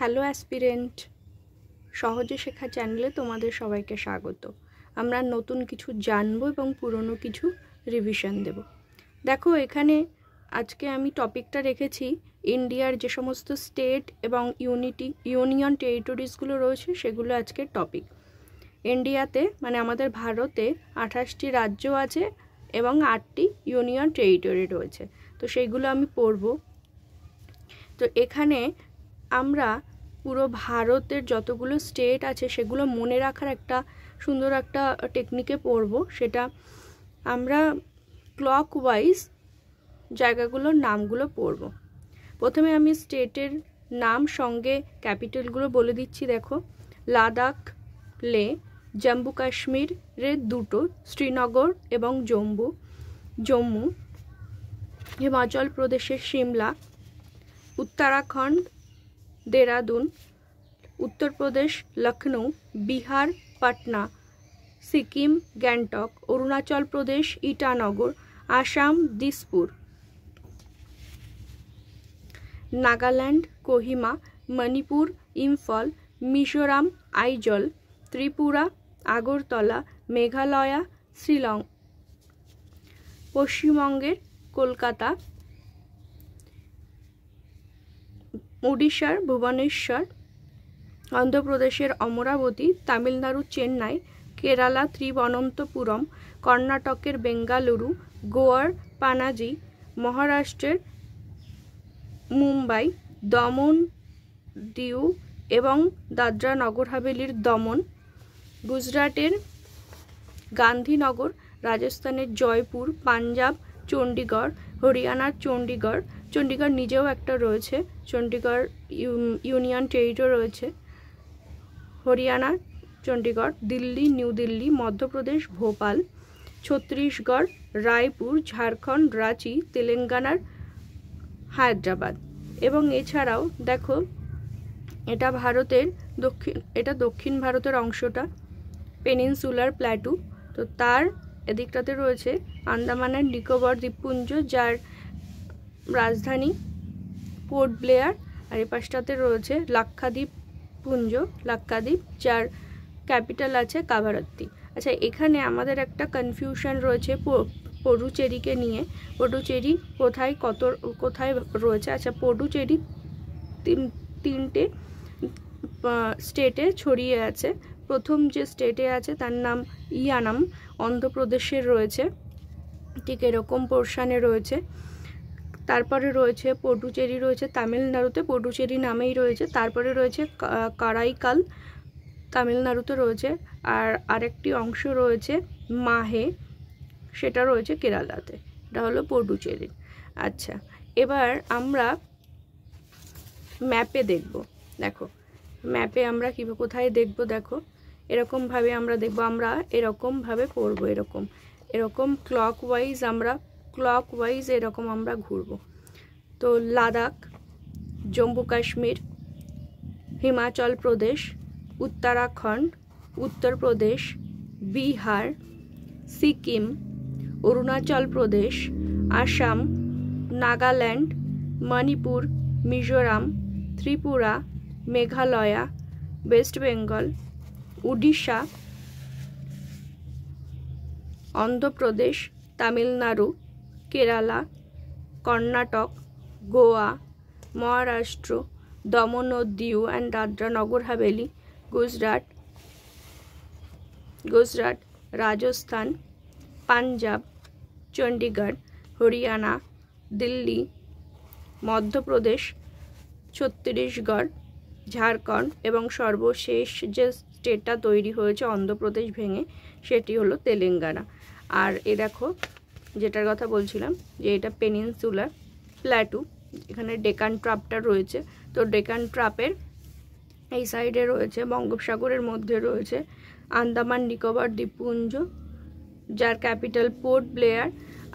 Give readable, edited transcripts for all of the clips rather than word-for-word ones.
Hello aspirant, সহজে শেখা চ্যানেলে তোমাদের সবাইকে স্বাগত। আমরা নতুন কিছু জানবো এবং পুরনো কিছু রিভিশন দেব। দেখো, এখানে আজকে আমি টপিকটা রেখেছি ইন্ডিয়ার যে সমস্ত স্টেট এবং ইউনিয়ন টেরিটরিজগুলো রয়েছে সেগুলো আজকের টপিক। ইন্ডিয়াতে মানে আমাদের ভারতে 28টি রাজ্য আছে এবং 8টি ইউনিয়ন টেরিটরি রয়েছে, তো সেইগুলো আমি পড়ব। তো এখানে আমরা পুরো ভারতের যতগুলো স্টেট আছে সেগুলো মনে রাখার একটা সুন্দর একটা টেকনিকে পড়ব। সেটা আমরা ক্লকওয়াইজ জায়গাগুলোর নামগুলো পড়ব। প্রথমে আমি স্টেটের নাম সঙ্গে ক্যাপিটালগুলো বলে দিচ্ছি। দেখো, লাদাখ, লে, জম্মু কাশ্মীরের দুটো, শ্রীনগর এবং জম্মু, হিমাচল প্রদেশের সিমলা, উত্তরাখণ্ড দেরাদুন, উত্তরপ্রদেশ লখনৌ, বিহার পাটনা, সিকিম গ্যাংটক, অরুণাচল প্রদেশ ইটানগর, আসাম দিসপুর, নাগাল্যান্ড কোহিমা, মণিপুর ইম্ফল, মিজোরাম আইজল, ত্রিপুরা আগরতলা, মেঘালয়া শিলং, পশ্চিমবঙ্গের কলকাতা, উড়িষ্যার ভুবনেশ্বর, অন্ধ্রপ্রদেশের অমরাবতী, তামিলনাড়ুর চেন্নাই, কেরালা ত্রিবনন্তপুরম, কর্ণাটকের বেঙ্গালুরু, গোয়ার পানাজি, মহারাষ্ট্রের মুম্বাই, দমন দিউ এবং দাদরা নগর হাভেলির দমন, গুজরাটের গান্ধীনগর, রাজস্থানের জয়পুর, পাঞ্জাব চণ্ডীগড়, হরিয়ানার চণ্ডীগড় নিজেও একটা রয়েছে, চণ্ডীগড় ইউনিয়ন টেরিটরি রয়েছে, হরিয়ানা চণ্ডীগড়, দিল্লি নিউ দিল্লি, মধ্যপ্রদেশ ভোপাল, ছত্তিশগড় রায়পুর, ঝাড়খণ্ড রাঁচি, তেলেঙ্গানার হায়দ্রাবাদ। এবং এছাড়াও দেখো, এটা দক্ষিণ ভারতের অংশটা পেনিনসুলার প্ল্যাটু। তো তার এদিকটাতে রয়েছে আন্দামান নিকোবর দ্বীপপুঞ্জ, যার রাজধানী পোর্ট ব্লেয়ার, আর এই পাশটাতে রয়েছে লাক্ষাদ্বীপ পুঞ্জ, যার ক্যাপিটাল আছে কাভারাত্তি। আচ্ছা, এখানে আমাদের একটা কনফিউশন রয়েছে পডুচেরিকে নিয়ে। পডুচেরি কোথায় রয়েছে? আচ্ছা, পডুচেরি তিনটে স্টেটে ছড়িয়ে আছে। প্রথম যে স্টেটে আছে তার নাম ইয়ানাম, অন্ধ্রপ্রদেশের রয়েছে, ঠিক এরকম পোর্শনে রয়েছে। তারপরে রয়েছে পডুচেরি, রয়েছে তামিলনাড়ুতে, পডুচেরি নামেই রয়েছে। তারপরে রয়েছে কারাইকাল, তামিলনাড়ুতে রয়েছে। আর আরেকটি অংশ রয়েছে মাহে, সেটা রয়েছে কেরালাতে। এটা হলো পডুচেরি। আচ্ছা, এবার আমরা ম্যাপে দেখব। দেখো, ম্যাপে আমরা কোথায় দেখব? দেখো, এরকমভাবে আমরা দেখব। আমরা এরকমভাবে পড়ব, এরকম ক্লকওয়াইজ এরকম আমরা ঘুরব। তো লাদাখ, জম্মু কাশ্মীর, হিমাচল প্রদেশ, উত্তরাখণ্ড, উত্তরপ্রদেশ, বিহার, সিকিম, অরুণাচল প্রদেশ, আসাম, নাগাল্যান্ড, মণিপুর, মিজোরাম, ত্রিপুরা, মেঘালয়া, ওয়েস্ট বেঙ্গল, উড়িষ্যা, অন্ধ্রপ্রদেশ, তামিলনাড়ু, কেরালা, কর্ণাটক, গোয়া, মহারাষ্ট্র, দমন ও দিউ অ্যান্ড দাদরা নগর হাভেলি, গুজরাট, রাজস্থান, পাঞ্জাব, চণ্ডীগড়, হরিয়ানা, দিল্লি, মধ্যপ্রদেশ, ছত্তিশগড়, ঝাড়খণ্ড এবং সর্বশেষ যে স্টেটটা তৈরি হয়েছে অন্ধ্রপ্রদেশ ভেঙে, সেটি হলো তেলেঙ্গানা। আর এ দেখো, যেটার কথা বলছিলাম যে এটা পেনিনসুলার প্ল্যাটু, এখানে ডেকান ট্রাপটা রয়েছে। তো ডেকান ট্রাপের এই সাইডে রয়েছে, বঙ্গোপসাগরের মধ্যে রয়েছে আন্দামান নিকোবর দ্বীপপুঞ্জ, যার ক্যাপিটাল পোর্ট ব্লেয়ার।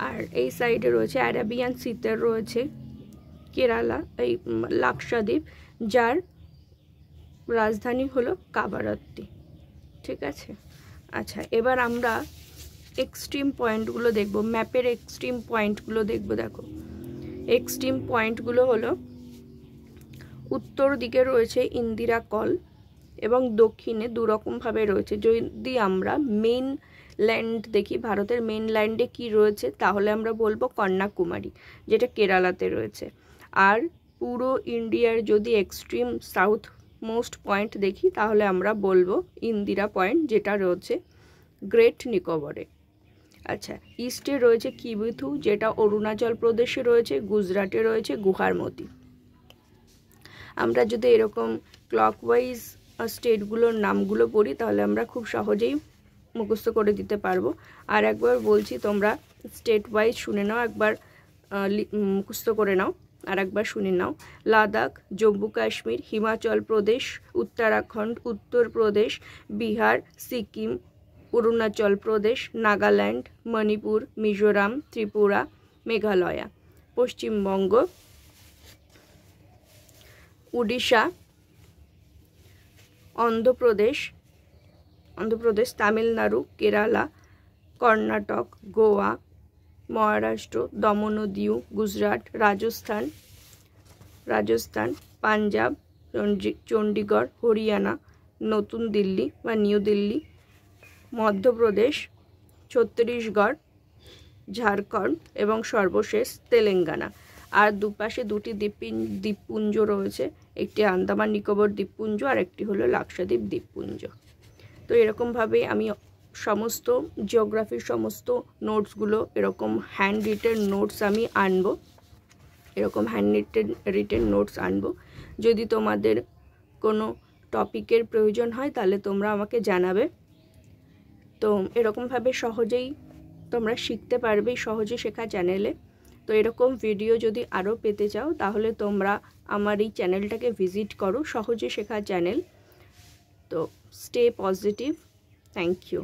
আর এই সাইডে রয়েছে অ্যারাবিয়ান সিতে রয়েছে কেরালা, এই লাক্ষাদ্বীপ, যার রাজধানী হলো কাভারাত্তি। ঠিক আছে। আচ্ছা, এবার আমরা এক্সট্রিম পয়েন্টগুলো দেখব, ম্যাপের এক্সট্রিম পয়েন্টগুলো দেখব। দেখো, এক্সট্রিম পয়েন্টগুলো হলো উত্তর দিকে রয়েছে ইন্দিরা কল এবং দক্ষিণে দুরকমভাবে রয়েছে। যদি আমরা মেন ল্যান্ড দেখি, ভারতের মেন ল্যান্ডে কি রয়েছে, তাহলে আমরা বলবো কন্যাকুমারী, যেটা কেরালাতে রয়েছে। আর পুরো ইন্ডিয়ার যদি এক্সট্রিম সাউথ মোস্ট পয়েন্ট দেখি, তাহলে আমরা বলবো ইন্দিরা পয়েন্ট, যেটা রয়েছে গ্রেট নিকোবরে। আচ্ছা, ইস্টে রয়েছে কিবিথু, যেটা অরুণাচল প্রদেশে রয়েছে, গুজরাটে রয়েছে গুহারমতি। আমরা যদি এরকম ক্লকওয়াইজ স্টেটগুলোর নামগুলো পড়ি, তাহলে আমরা খুব সহজেই মুখস্থ করে দিতে পারবো। আর একবার বলছি, তোমরা স্টেট ওয়াইজ শুনে নাও, একবার মুখস্থ করে নাও, আর একবার শুনে নাও। লাদাখ, জম্মু কাশ্মীর, হিমাচল প্রদেশ, উত্তরাখণ্ড, উত্তরপ্রদেশ, বিহার, সিকিম, অরুণাচল প্রদেশ, নাগাল্যান্ড, মণিপুর, মিজোরাম, ত্রিপুরা, মেঘালয়া, পশ্চিমবঙ্গ, উড়িষ্যা, অন্ধ্রপ্রদেশ, তামিলনাড়ু, কেরালা, কর্ণাটক, গোয়া, মহারাষ্ট্র, দমন ও দিউ, গুজরাট, রাজস্থান, পাঞ্জাব, চণ্ডীগড়, হরিয়ানা, নতুন দিল্লি বা নিউ দিল্লি, মধ্যপ্রদেশ, ছত্তিশগড়, ঝাড়খণ্ড এবং সর্বশেষ তেলেঙ্গানা। আর দুপাশে দুটি দ্বীপপুঞ্জ রয়েছে, একটি আন্দামান নিকোবর দ্বীপপুঞ্জ আর একটি হলো লাক্ষাদ্বীপ দ্বীপপুঞ্জ। তো এরকমভাবে আমি সমস্ত জিওগ্রাফির সমস্ত নোটসগুলো, এরকম হ্যান্ড রিটেন নোটস আমি আনবো, এরকম হ্যান্ড রিটেন নোটস আনবো। যদি তোমাদের কোনো টপিকের প্রয়োজন হয়, তাহলে তোমরা আমাকে জানাবে। তো এরকমভাবে সহজেই তোমরা শিখতে পারবে সহজে শেখা চ্যানেলে। তো এরকম ভিডিও যদি আরও পেতে চাও, তাহলে তোমরা আমার এই চ্যানেলটাকে ভিজিট করো, সহজে শেখা চ্যানেল। তো স্টে পজিটিভ। Thank you.